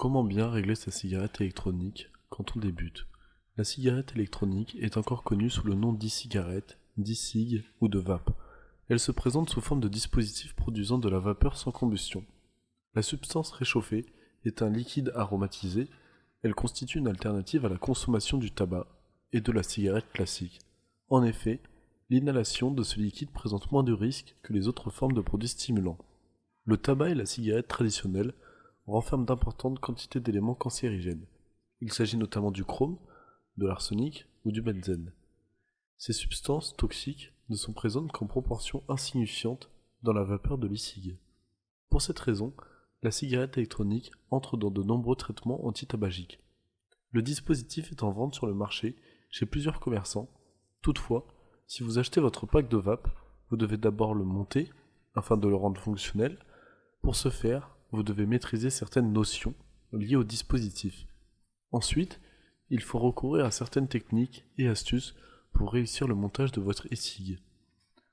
Comment bien régler sa cigarette électronique quand on débute? La cigarette électronique est encore connue sous le nom d'e-cigarette, d'e-cig ou de vape. Elle se présente sous forme de dispositif produisant de la vapeur sans combustion. La substance réchauffée est un liquide aromatisé. Elle constitue une alternative à la consommation du tabac et de la cigarette classique. En effet, l'inhalation de ce liquide présente moins de risques que les autres formes de produits stimulants. Le tabac et la cigarette traditionnelle renferment d'importantes quantités d'éléments cancérigènes. Il s'agit notamment du chrome, de l'arsenic ou du benzène. Ces substances toxiques ne sont présentes qu'en proportion insignifiante dans la vapeur de l'e-cig. Pour cette raison, la cigarette électronique entre dans de nombreux traitements antitabagiques. Le dispositif est en vente sur le marché chez plusieurs commerçants. Toutefois, si vous achetez votre pack de vape, vous devez d'abord le monter afin de le rendre fonctionnel. Pour ce faire, vous devez maîtriser certaines notions liées au dispositif. Ensuite, il faut recourir à certaines techniques et astuces pour réussir le montage de votre e-cig.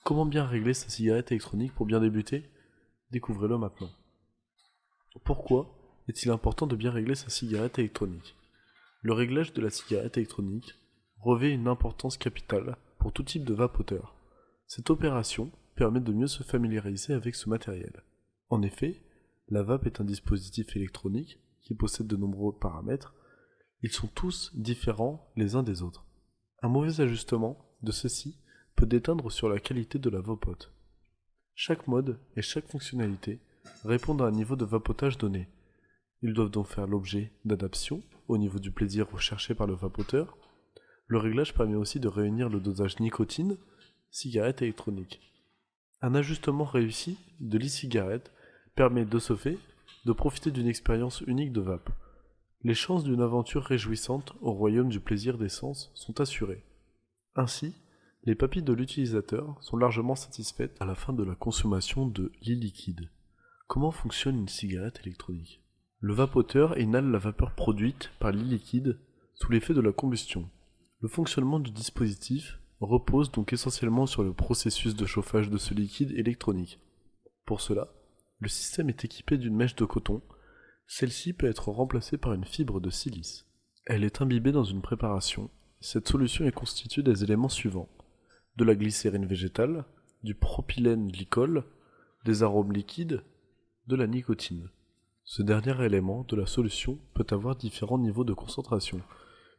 Comment bien régler sa cigarette électronique pour bien débuter? Découvrez-le maintenant. Pourquoi est-il important de bien régler sa cigarette électronique? Le réglage de la cigarette électronique revêt une importance capitale pour tout type de vapoteur. Cette opération permet de mieux se familiariser avec ce matériel. En effet, la vape est un dispositif électronique qui possède de nombreux paramètres. Ils sont tous différents les uns des autres. Un mauvais ajustement de ceux-ci peut déteindre sur la qualité de la vapote. Chaque mode et chaque fonctionnalité répondent à un niveau de vapotage donné. Ils doivent donc faire l'objet d'adaptations au niveau du plaisir recherché par le vapoteur. Le réglage permet aussi de réunir le dosage nicotine, cigarette électronique. Un ajustement réussi de l'e-cigarette permet de ce fait de profiter d'une expérience unique de vape. Les chances d'une aventure réjouissante au royaume du plaisir des sens sont assurées. Ainsi, les papilles de l'utilisateur sont largement satisfaites à la fin de la consommation de l'e-liquide. Comment fonctionne une cigarette électronique? Le vapoteur inhale la vapeur produite par l'e-liquide sous l'effet de la combustion. Le fonctionnement du dispositif repose donc essentiellement sur le processus de chauffage de ce liquide électronique. Pour cela, le système est équipé d'une mèche de coton. Celle-ci peut être remplacée par une fibre de silice. Elle est imbibée dans une préparation. Cette solution est constituée des éléments suivants: de la glycérine végétale, du propylène glycol, des arômes liquides, de la nicotine. Ce dernier élément de la solution peut avoir différents niveaux de concentration.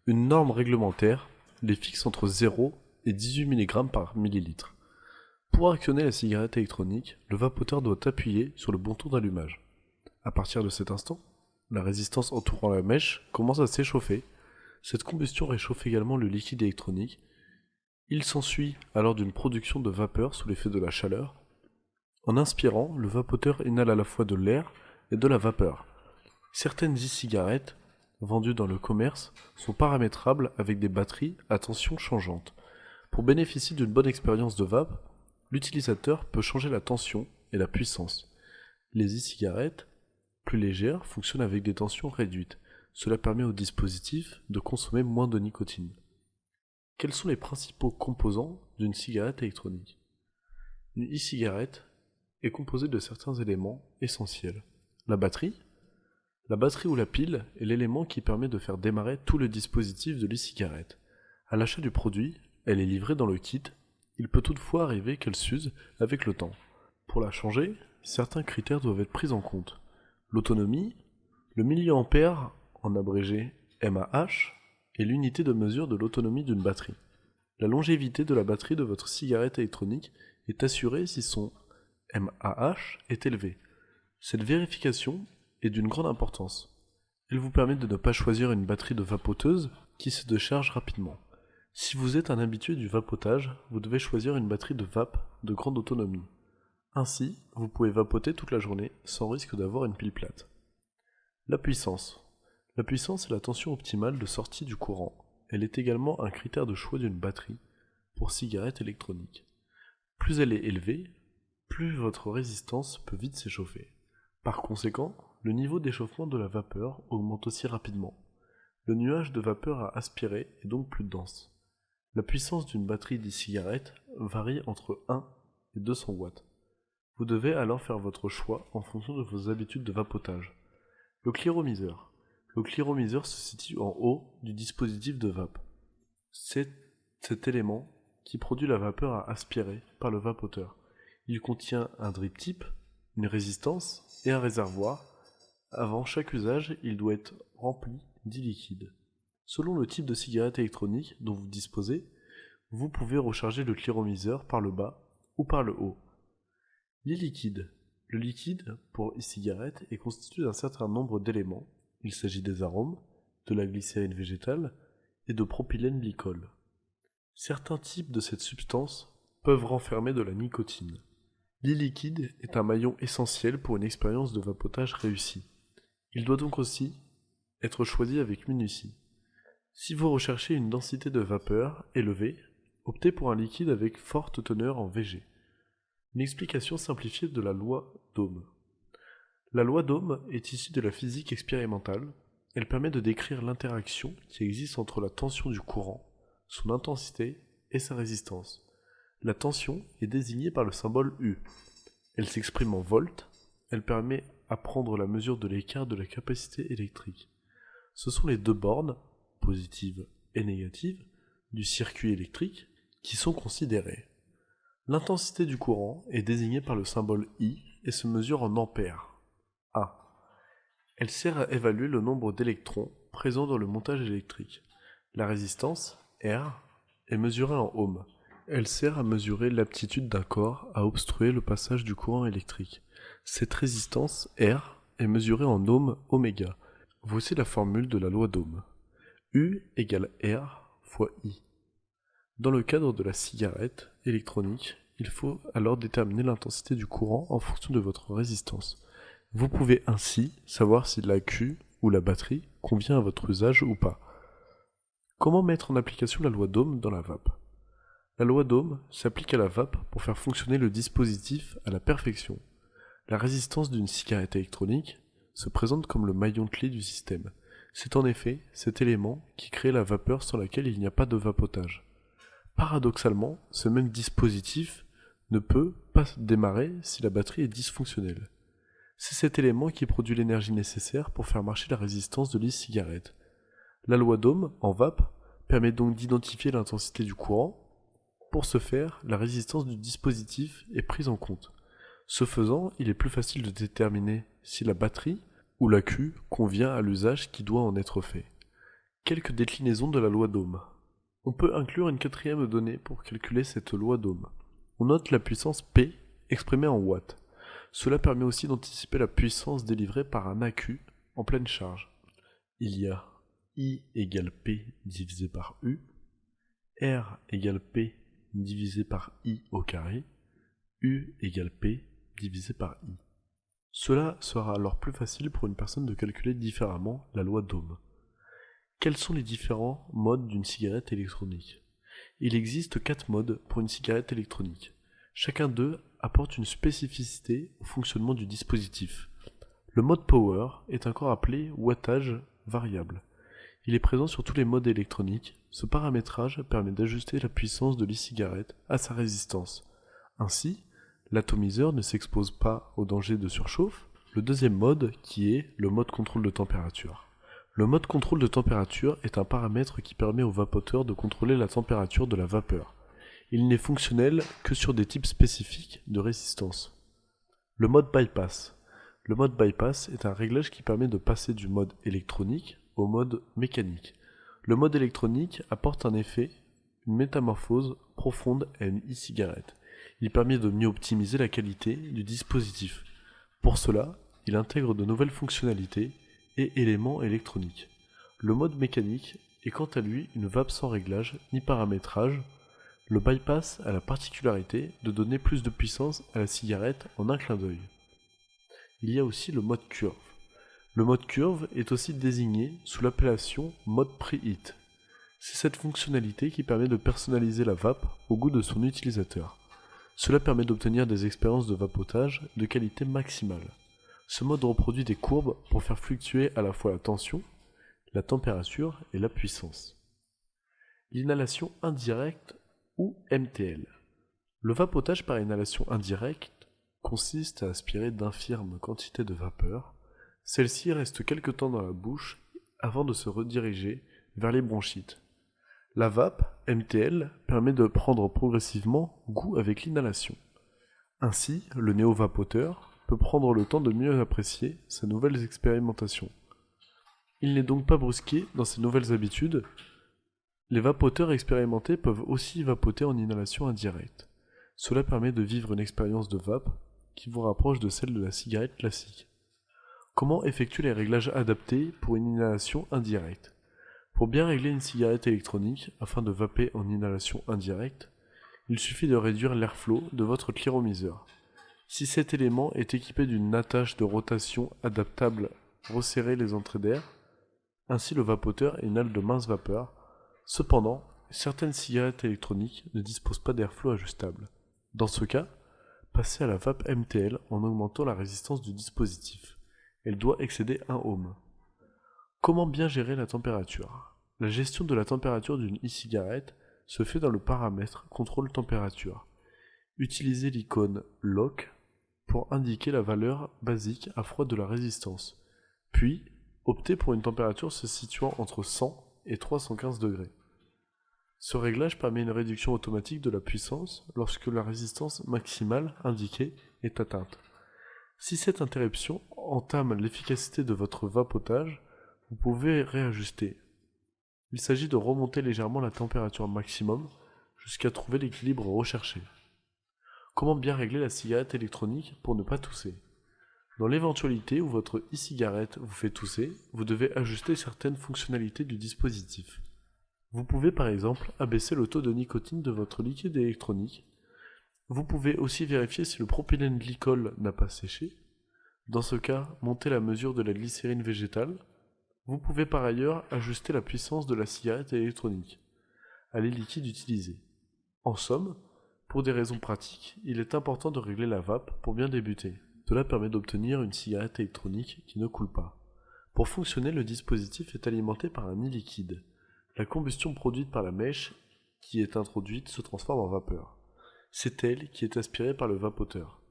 Une norme réglementaire les fixe entre 0 et 18 mg par millilitre. Pour actionner la cigarette électronique, le vapoteur doit appuyer sur le bouton d'allumage. À partir de cet instant, la résistance entourant la mèche commence à s'échauffer. Cette combustion réchauffe également le liquide électronique. Il s'ensuit alors d'une production de vapeur sous l'effet de la chaleur. En inspirant, le vapoteur inhale à la fois de l'air et de la vapeur. Certaines e-cigarettes, vendues dans le commerce, sont paramétrables avec des batteries à tension changeante. Pour bénéficier d'une bonne expérience de vape, l'utilisateur peut changer la tension et la puissance. Les e-cigarettes, plus légères, fonctionnent avec des tensions réduites. Cela permet au dispositif de consommer moins de nicotine. Quels sont les principaux composants d'une cigarette électronique? Une e-cigarette est composée de certains éléments essentiels. La batterie ou la pile est l'élément qui permet de faire démarrer tout le dispositif de l'e-cigarette. À l'achat du produit, elle est livrée dans le kit. Il peut toutefois arriver qu'elle s'use avec le temps. Pour la changer, certains critères doivent être pris en compte. L'autonomie, le milliampère, en abrégé mAh, est l'unité de mesure de l'autonomie d'une batterie. La longévité de la batterie de votre cigarette électronique est assurée si son mAh est élevé. Cette vérification est d'une grande importance. Elle vous permet de ne pas choisir une batterie de vapoteuse qui se décharge rapidement. Si vous êtes un habitué du vapotage, vous devez choisir une batterie de vape de grande autonomie. Ainsi, vous pouvez vapoter toute la journée sans risque d'avoir une pile plate. La puissance. La puissance est la tension optimale de sortie du courant. Elle est également un critère de choix d'une batterie pour cigarette électronique. Plus elle est élevée, plus votre résistance peut vite s'échauffer. Par conséquent, le niveau d'échauffement de la vapeur augmente aussi rapidement. Le nuage de vapeur à aspirer est donc plus dense. La puissance d'une batterie d'e-cigarette varie entre 1 et 200 watts. Vous devez alors faire votre choix en fonction de vos habitudes de vapotage. Le cliromiseur. Le cliromiseur se situe en haut du dispositif de vape. C'est cet élément qui produit la vapeur à aspirer par le vapoteur. Il contient un drip tip, une résistance et un réservoir. Avant chaque usage, il doit être rempli d'e-liquide. Selon le type de cigarette électronique dont vous disposez, vous pouvez recharger le cliromiseur par le bas ou par le haut. L'e-liquide. Le liquide pour e-cigarette est constitué d'un certain nombre d'éléments. Il s'agit des arômes, de la glycérine végétale et de propylène glycol. Certains types de cette substance peuvent renfermer de la nicotine. L'e-liquide est un maillon essentiel pour une expérience de vapotage réussie. Il doit donc aussi être choisi avec minutie. Si vous recherchez une densité de vapeur élevée, optez pour un liquide avec forte teneur en VG. Une explication simplifiée de la loi d'Ohm. La loi d'Ohm est issue de la physique expérimentale. Elle permet de décrire l'interaction qui existe entre la tension du courant, son intensité et sa résistance. La tension est désignée par le symbole U. Elle s'exprime en volts. Elle permet à prendre la mesure de l'écart de la capacité électrique. Ce sont les deux bornes, positives et négatives, du circuit électrique qui sont considérées. L'intensité du courant est désignée par le symbole I et se mesure en ampères. A. Elle sert à évaluer le nombre d'électrons présents dans le montage électrique. La résistance, R, est mesurée en ohms. Elle sert à mesurer l'aptitude d'un corps à obstruer le passage du courant électrique. Cette résistance, R, est mesurée en ohms oméga. Voici la formule de la loi d'Ohm. U égale R fois I. Dans le cadre de la cigarette électronique, il faut alors déterminer l'intensité du courant en fonction de votre résistance. Vous pouvez ainsi savoir si la Q ou la batterie convient à votre usage ou pas. Comment mettre en application la loi d'Ohm dans la vape? La loi d'Ohm s'applique à la vape pour faire fonctionner le dispositif à la perfection. La résistance d'une cigarette électronique se présente comme le maillon clé du système. C'est en effet cet élément qui crée la vapeur sans laquelle il n'y a pas de vapotage. Paradoxalement, ce même dispositif ne peut pas démarrer si la batterie est dysfonctionnelle. C'est cet élément qui produit l'énergie nécessaire pour faire marcher la résistance de l'e-cigarette. La loi d'Ohm, en vape, permet donc d'identifier l'intensité du courant. Pour ce faire, la résistance du dispositif est prise en compte. Ce faisant, il est plus facile de déterminer si la batterie ou la Q convient à l'usage qui doit en être fait. Quelques déclinaisons de la loi d'Ohm. On peut inclure une quatrième donnée pour calculer cette loi d'Ohm. On note la puissance P exprimée en watts. Cela permet aussi d'anticiper la puissance délivrée par un AQ en pleine charge. Il y a I égale P divisé par U, R égale P divisé par I au carré, U égale P divisé par I. Cela sera alors plus facile pour une personne de calculer différemment la loi d'Ohm. Quels sont les différents modes d'une cigarette électronique? Il existe 4 modes pour une cigarette électronique. Chacun d'eux apporte une spécificité au fonctionnement du dispositif. Le mode Power est encore appelé wattage variable. Il est présent sur tous les modes électroniques. Ce paramétrage permet d'ajuster la puissance de l'e-cigarette à sa résistance. Ainsi, l'atomiseur ne s'expose pas au danger de surchauffe. Le deuxième mode qui est le mode contrôle de température. Le mode contrôle de température est un paramètre qui permet au vapoteur de contrôler la température de la vapeur. Il n'est fonctionnel que sur des types spécifiques de résistance. Le mode bypass. Le mode bypass est un réglage qui permet de passer du mode électronique au mode mécanique. Le mode électronique apporte un effet, une métamorphose profonde à une e-cigarette. Il permet de mieux optimiser la qualité du dispositif. Pour cela, il intègre de nouvelles fonctionnalités et éléments électroniques. Le mode mécanique est quant à lui une vape sans réglage ni paramétrage. Le bypass a la particularité de donner plus de puissance à la cigarette en un clin d'œil. Il y a aussi le mode curve. Le mode curve est aussi désigné sous l'appellation mode preheat. C'est cette fonctionnalité qui permet de personnaliser la vape au goût de son utilisateur. Cela permet d'obtenir des expériences de vapotage de qualité maximale. Ce mode reproduit des courbes pour faire fluctuer à la fois la tension, la température et la puissance. L'inhalation indirecte ou MTL. Le vapotage par inhalation indirecte consiste à aspirer d'infirmes quantités de vapeur. Celle-ci reste quelque temps dans la bouche avant de se rediriger vers les bronchites. La vape, MTL, permet de prendre progressivement goût avec l'inhalation. Ainsi, le néo-vapoteur peut prendre le temps de mieux apprécier sa nouvelle expérimentation. Il n'est donc pas brusqué dans ses nouvelles habitudes. Les vapoteurs expérimentés peuvent aussi vapoter en inhalation indirecte. Cela permet de vivre une expérience de vape qui vous rapproche de celle de la cigarette classique. Comment effectuer les réglages adaptés pour une inhalation indirecte? Pour bien régler une cigarette électronique afin de vaper en inhalation indirecte, il suffit de réduire l'airflow de votre cliromiseur. Si cet élément est équipé d'une attache de rotation adaptable, resserrez les entrées d'air. Ainsi le vapoteur inhale de minces vapeurs. Cependant, certaines cigarettes électroniques ne disposent pas d'airflow ajustable. Dans ce cas, passez à la vape MTL en augmentant la résistance du dispositif. Elle doit excéder 1 ohm. Comment bien gérer la température? La gestion de la température d'une e-cigarette se fait dans le paramètre contrôle température. Utilisez l'icône Lock pour indiquer la valeur basique à froid de la résistance. Puis, optez pour une température se situant entre 100 et 315 degrés. Ce réglage permet une réduction automatique de la puissance lorsque la résistance maximale indiquée est atteinte. Si cette interruption entame l'efficacité de votre vapotage, vous pouvez réajuster. Il s'agit de remonter légèrement la température maximum jusqu'à trouver l'équilibre recherché. Comment bien régler la cigarette électronique pour ne pas tousser? Dans l'éventualité où votre e-cigarette vous fait tousser, vous devez ajuster certaines fonctionnalités du dispositif. Vous pouvez par exemple abaisser le taux de nicotine de votre liquide électronique. Vous pouvez aussi vérifier si le propylène glycol n'a pas séché. Dans ce cas, montez la mesure de la glycérine végétale. Vous pouvez par ailleurs ajuster la puissance de la cigarette électronique à les liquides utilisés. En somme, pour des raisons pratiques, il est important de régler la vape pour bien débuter. Cela permet d'obtenir une cigarette électronique qui ne coule pas. Pour fonctionner, le dispositif est alimenté par un nid liquide. La combustion produite par la mèche qui est introduite se transforme en vapeur. C'est elle qui est aspirée par le vapoteur.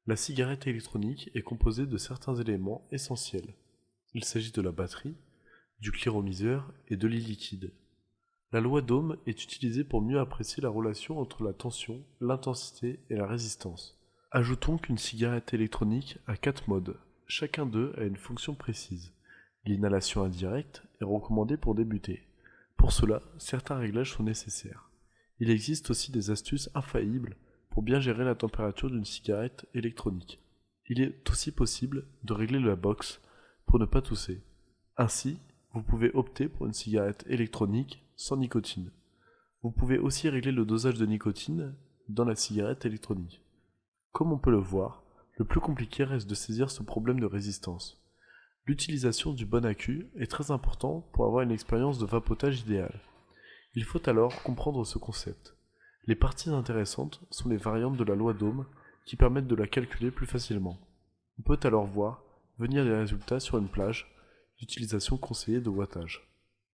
La cigarette électronique est composée de certains éléments essentiels. Il s'agit de la batterie, du cliromiseur et de l'île liquide. La loi d'Ohm est utilisée pour mieux apprécier la relation entre la tension, l'intensité et la résistance. Ajoutons qu'une cigarette électronique a 4 modes. Chacun d'eux a une fonction précise. L'inhalation indirecte est recommandée pour débuter. Pour cela, certains réglages sont nécessaires. Il existe aussi des astuces infaillibles pour bien gérer la température d'une cigarette électronique. Il est aussi possible de régler la box pour ne pas tousser. Ainsi, vous pouvez opter pour une cigarette électronique sans nicotine. Vous pouvez aussi régler le dosage de nicotine dans la cigarette électronique. Comme on peut le voir, le plus compliqué reste de saisir ce problème de résistance. L'utilisation du bon accu est très important pour avoir une expérience de vapotage idéale. Il faut alors comprendre ce concept. Les parties intéressantes sont les variantes de la loi d'Ohm qui permettent de la calculer plus facilement. On peut alors voir venir des résultats sur une plage d'utilisation conseillée de wattage.